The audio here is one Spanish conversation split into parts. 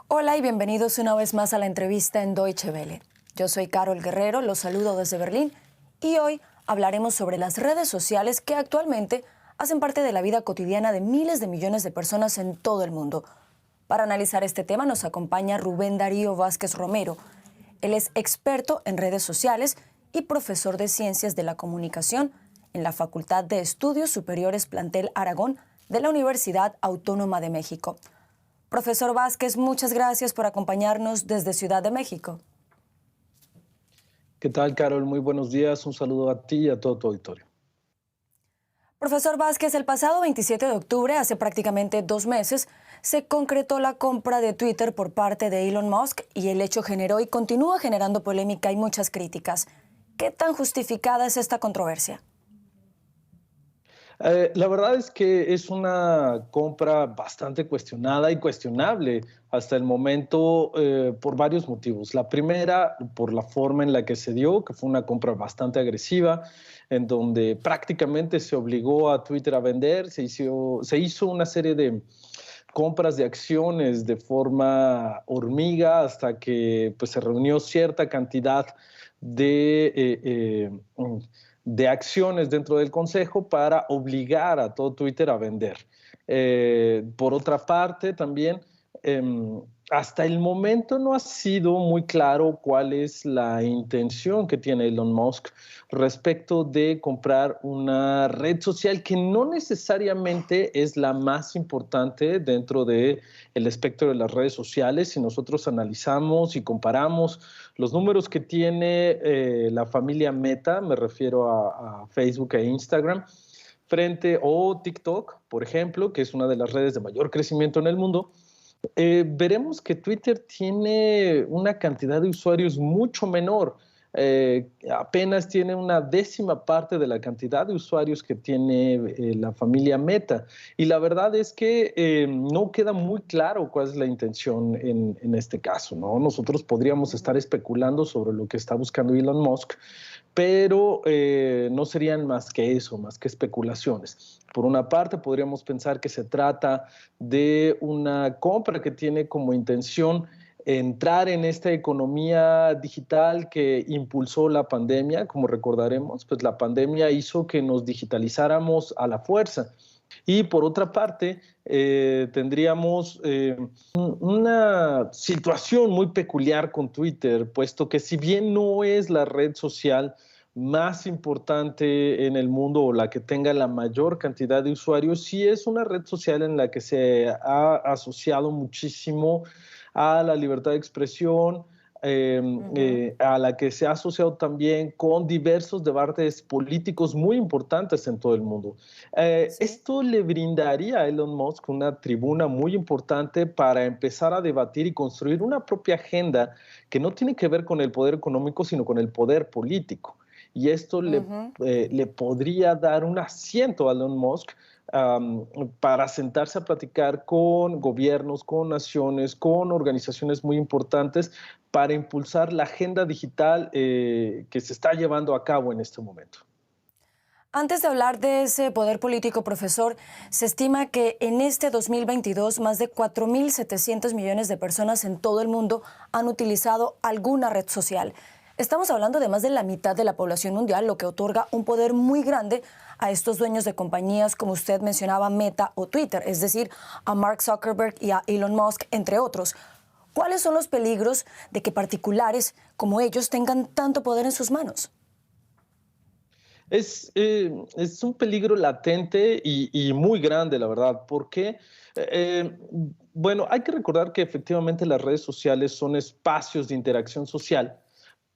Hola y bienvenidos una vez más a la entrevista en Deutsche Welle. Yo soy Carol Guerrero, los saludo desde Berlín y hoy hablaremos sobre las redes sociales que actualmente hacen parte de la vida cotidiana de miles de millones de personas en todo el mundo. Para analizar este tema nos acompaña Rubén Darío Vázquez Romero. Él es experto en redes sociales y profesor de Ciencias de la Comunicación en la Facultad de Estudios Superiores Plantel Aragón de la Universidad Autónoma de México. Profesor Vázquez, muchas gracias por acompañarnos desde Ciudad de México. ¿Qué tal, Carol? Muy buenos días. Un saludo a ti y a todo tu auditorio. Profesor Vázquez, el pasado 27 de octubre, hace prácticamente 2 meses, se concretó la compra de Twitter por parte de Elon Musk y el hecho generó y continúa generando polémica y muchas críticas. ¿Qué tan justificada es esta controversia? La verdad es que es una compra bastante cuestionada y cuestionable hasta el momento por varios motivos. La primera, por la forma en la que se dio, que fue una compra bastante agresiva, en donde prácticamente se obligó a Twitter a vender, se hizo una serie de compras de acciones de forma hormiga hasta que pues, se reunió cierta cantidad de, de acciones dentro del Consejo para obligar a todo Twitter a vender. Por otra parte, también hasta el momento no ha sido muy claro cuál es la intención que tiene Elon Musk respecto de comprar una red social que no necesariamente es la más importante dentro del espectro de las redes sociales. Si nosotros analizamos y comparamos los números que tiene la familia Meta, me refiero a Facebook e Instagram, o TikTok, por ejemplo, que es una de las redes de mayor crecimiento en el mundo, veremos que Twitter tiene una cantidad de usuarios mucho menor. Apenas tiene una décima parte de la cantidad de usuarios que tiene la familia Meta. Y la verdad es que no queda muy claro cuál es la intención en este caso, ¿no? Nosotros podríamos estar especulando sobre lo que está buscando Elon Musk, pero no serían más que eso, más que especulaciones. Por una parte, podríamos pensar que se trata de una compra que tiene como intención entrar en esta economía digital que impulsó la pandemia. Como recordaremos, pues la pandemia hizo que nos digitalizáramos a la fuerza. Y por otra parte, tendríamos una situación muy peculiar con Twitter, puesto que si bien no es la red social más importante en el mundo o la que tenga la mayor cantidad de usuarios, sí es una red social en la que se ha asociado muchísimo a la libertad de expresión, a la que se ha asociado también con diversos debates políticos muy importantes en todo el mundo. Sí. Esto le brindaría a Elon Musk una tribuna muy importante para empezar a debatir y construir una propia agenda que no tiene que ver con el poder económico, sino con el poder político. Y esto le podría dar un asiento a Elon Musk para sentarse a platicar con gobiernos, con naciones, con organizaciones muy importantes para impulsar la agenda digital que se está llevando a cabo en este momento. Antes de hablar de ese poder político, profesor, se estima que en este 2022 más de 4.700 millones de personas en todo el mundo han utilizado alguna red social. Estamos hablando de más de la mitad de la población mundial, lo que otorga un poder muy grande a estos dueños de compañías, como usted mencionaba, Meta o Twitter, es decir, a Mark Zuckerberg y a Elon Musk, entre otros. ¿Cuáles son los peligros de que particulares como ellos tengan tanto poder en sus manos? Es un peligro latente y muy grande, la verdad, porque, eh, bueno, hay que recordar que efectivamente las redes sociales son espacios de interacción social,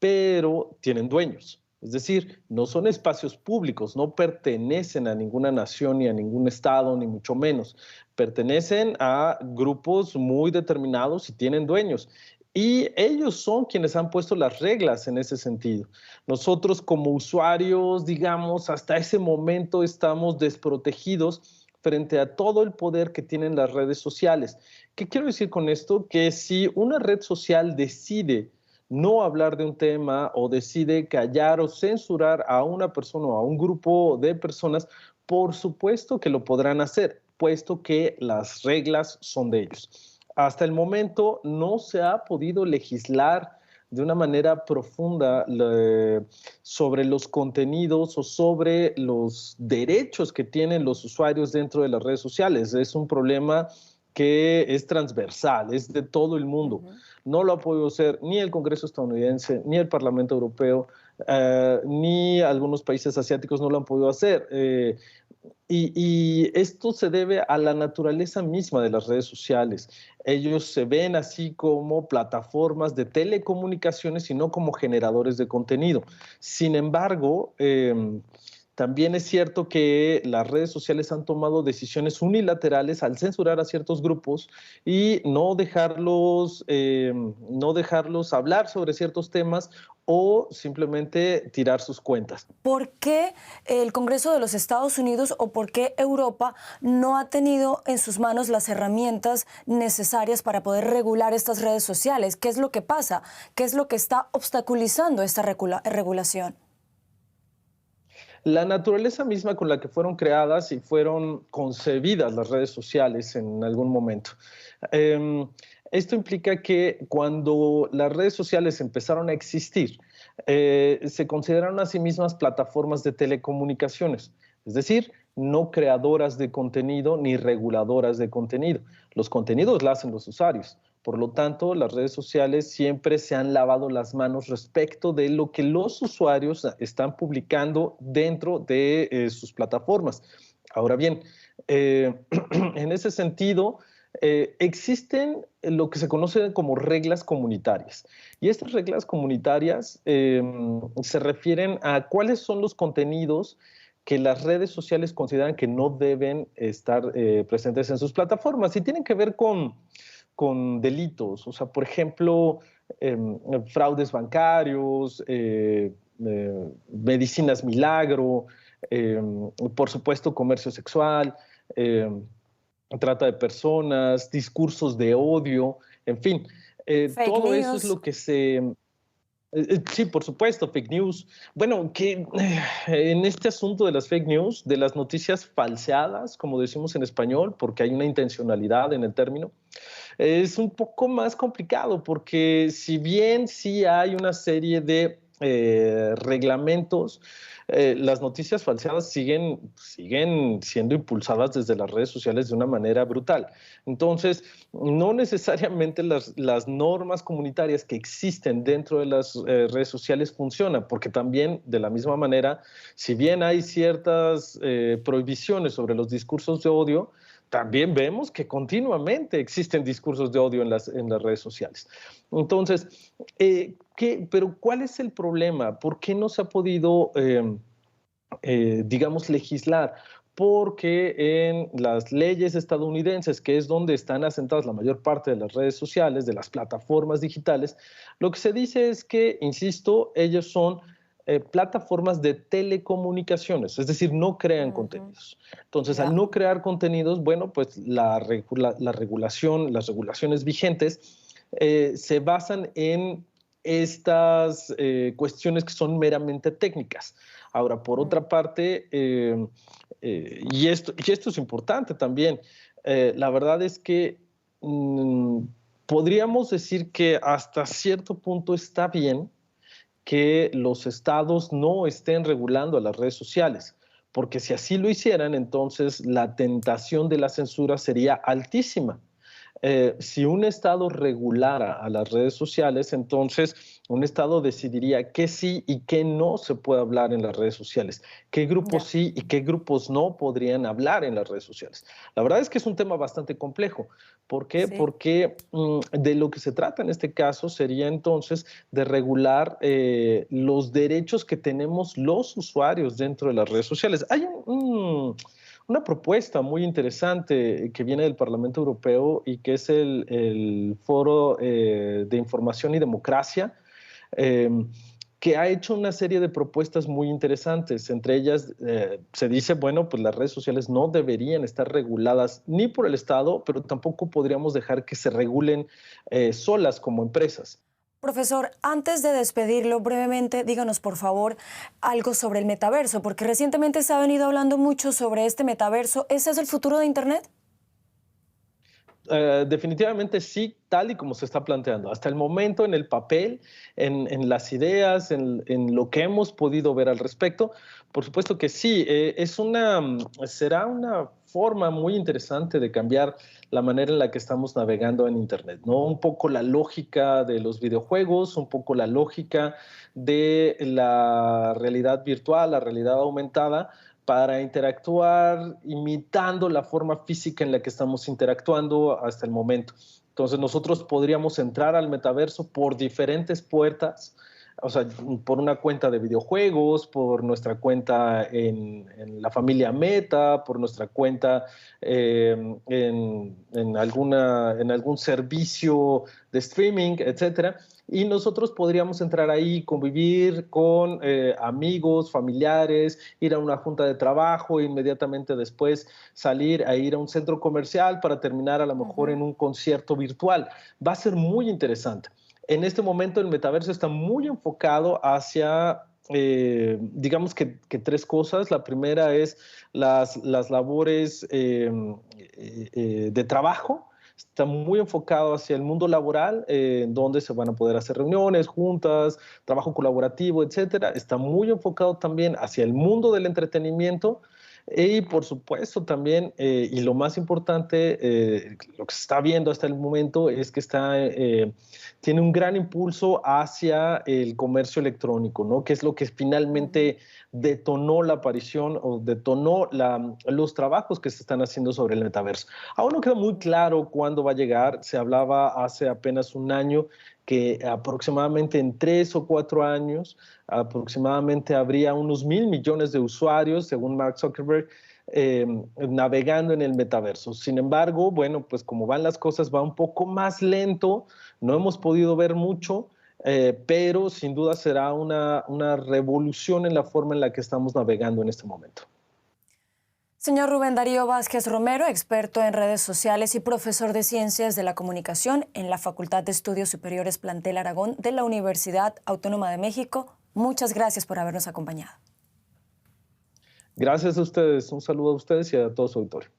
pero tienen dueños. Es decir, no son espacios públicos, no pertenecen a ninguna nación ni a ningún estado, ni mucho menos. Pertenecen a grupos muy determinados y tienen dueños. Y ellos son quienes han puesto las reglas en ese sentido. Nosotros como usuarios, digamos, hasta ese momento estamos desprotegidos frente a todo el poder que tienen las redes sociales. ¿Qué quiero decir con esto? Que si una red social decide no hablar de un tema o decide callar o censurar a una persona o a un grupo de personas, Por supuesto que lo podrán hacer, puesto que las reglas son de ellos. Hasta el momento no se ha podido legislar de una manera profunda sobre los contenidos o sobre los derechos que tienen los usuarios dentro de las redes sociales. Es un problema que es transversal, es de todo el mundo. No lo ha podido hacer ni el Congreso estadounidense, ni el Parlamento Europeo, ni algunos países asiáticos no lo han podido hacer. Y esto se debe a la naturaleza misma de las redes sociales. Ellos se ven así como plataformas de telecomunicaciones y no como generadores de contenido. Sin embargo, también es cierto que las redes sociales han tomado decisiones unilaterales al censurar a ciertos grupos y no dejarlos hablar sobre ciertos temas o simplemente tirar sus cuentas. ¿Por qué el Congreso de los Estados Unidos o por qué Europa no ha tenido en sus manos las herramientas necesarias para poder regular estas redes sociales? ¿Qué es lo que pasa? ¿Qué es lo que está obstaculizando esta regulación? La naturaleza misma con la que fueron creadas y fueron concebidas las redes sociales en algún momento. Esto implica que cuando las redes sociales empezaron a existir, se consideraron a sí mismas plataformas de telecomunicaciones, es decir, no creadoras de contenido ni reguladoras de contenido. Los contenidos los hacen los usuarios. Por lo tanto, las redes sociales siempre se han lavado las manos respecto de lo que los usuarios están publicando dentro de sus plataformas. Ahora bien, en ese sentido, existen lo que se conoce como reglas comunitarias. Y estas reglas comunitarias se refieren a cuáles son los contenidos que las redes sociales consideran que no deben estar presentes en sus plataformas y tienen que ver con delitos, o sea, por ejemplo, fraudes bancarios, medicinas milagro, por supuesto, comercio sexual, trata de personas, discursos de odio, en fin, todo News. eso es lo que se... Sí, por supuesto, fake news. Bueno, que en este asunto de las fake news, de las noticias falseadas, como decimos en español, porque hay una intencionalidad en el término, es un poco más complicado porque si bien sí hay una serie de reglamentos, las noticias falseadas siguen siendo impulsadas desde las redes sociales de una manera brutal. Entonces, no necesariamente las normas comunitarias que existen dentro de las redes sociales funcionan, porque también, de la misma manera, si bien hay ciertas prohibiciones sobre los discursos de odio, también vemos que continuamente existen discursos de odio en las redes sociales. Entonces, pero ¿cuál es el problema? ¿Por qué no se ha podido, digamos, legislar? Porque en las leyes estadounidenses, que es donde están asentadas la mayor parte de las redes sociales, de las plataformas digitales, lo que se dice es que, insisto, ellos son plataformas de telecomunicaciones, es decir, no crean contenidos. Entonces, al no crear contenidos, bueno, pues las regulaciones vigentes se basan en estas cuestiones que son meramente técnicas. Ahora, por otra parte, y esto es importante también, la verdad es que podríamos decir que hasta cierto punto está bien que los estados no estén regulando a las redes sociales, porque si así lo hicieran, entonces la tentación de la censura sería altísima. Si un estado regulara a las redes sociales, entonces un estado decidiría qué sí y qué no se puede hablar en las redes sociales, qué grupos sí y qué grupos no podrían hablar en las redes sociales. La verdad es que es un tema bastante complejo. ¿Por qué? Sí. Porque de lo que se trata en este caso sería entonces de regular los derechos que tenemos los usuarios dentro de las redes sociales. Hay una propuesta muy interesante que viene del Parlamento Europeo y que es el Foro de Información y Democracia, que ha hecho una serie de propuestas muy interesantes. Entre ellas se dice, bueno, pues las redes sociales no deberían estar reguladas ni por el Estado, pero tampoco podríamos dejar que se regulen solas como empresas. Profesor, antes de despedirlo, brevemente, díganos por favor algo sobre el metaverso, porque recientemente se ha venido hablando mucho sobre este metaverso. ¿Ese es el futuro de Internet? Definitivamente sí, tal y como se está planteando. Hasta el momento, en el papel, en las ideas, en lo que hemos podido ver al respecto, por supuesto que sí. Será una forma muy interesante de cambiar la manera en la que estamos navegando en Internet, ¿no? Un poco la lógica de los videojuegos, un poco la lógica de la realidad virtual, la realidad aumentada, para interactuar imitando la forma física en la que estamos interactuando hasta el momento. Entonces nosotros podríamos entrar al metaverso por diferentes puertas, o sea, por una cuenta de videojuegos, por nuestra cuenta en la familia Meta, por nuestra cuenta en algún servicio de streaming, etcétera. Y nosotros podríamos entrar ahí, convivir con amigos, familiares, ir a una junta de trabajo, e inmediatamente después salir a ir a un centro comercial para terminar a lo mejor en un concierto virtual. Va a ser muy interesante. En este momento el metaverso está muy enfocado hacia, digamos que tres cosas. La primera es las labores de trabajo. Está muy enfocado hacia el mundo laboral, donde se van a poder hacer reuniones, juntas, trabajo colaborativo, etcétera. Está muy enfocado también hacia el mundo del entretenimiento y, por supuesto, también, y lo más importante, lo que se está viendo hasta el momento es que tiene un gran impulso hacia el comercio electrónico, ¿no? Que es lo que finalmente detonó la aparición o detonó los trabajos que se están haciendo sobre el metaverso. Aún no queda muy claro cuándo va a llegar. Se hablaba hace apenas un año que aproximadamente en 3 o 4 años, aproximadamente habría unos 1.000 millones de usuarios, según Mark Zuckerberg, navegando en el metaverso. Sin embargo, bueno, pues como van las cosas, va un poco más lento, no hemos podido ver mucho, pero sin duda será una revolución en la forma en la que estamos navegando en este momento. Señor Rubén Darío Vázquez Romero, experto en redes sociales y profesor de Ciencias de la Comunicación en la Facultad de Estudios Superiores Plantel Aragón de la Universidad Autónoma de México, muchas gracias por habernos acompañado. Gracias a ustedes, un saludo a ustedes y a todo su auditorio.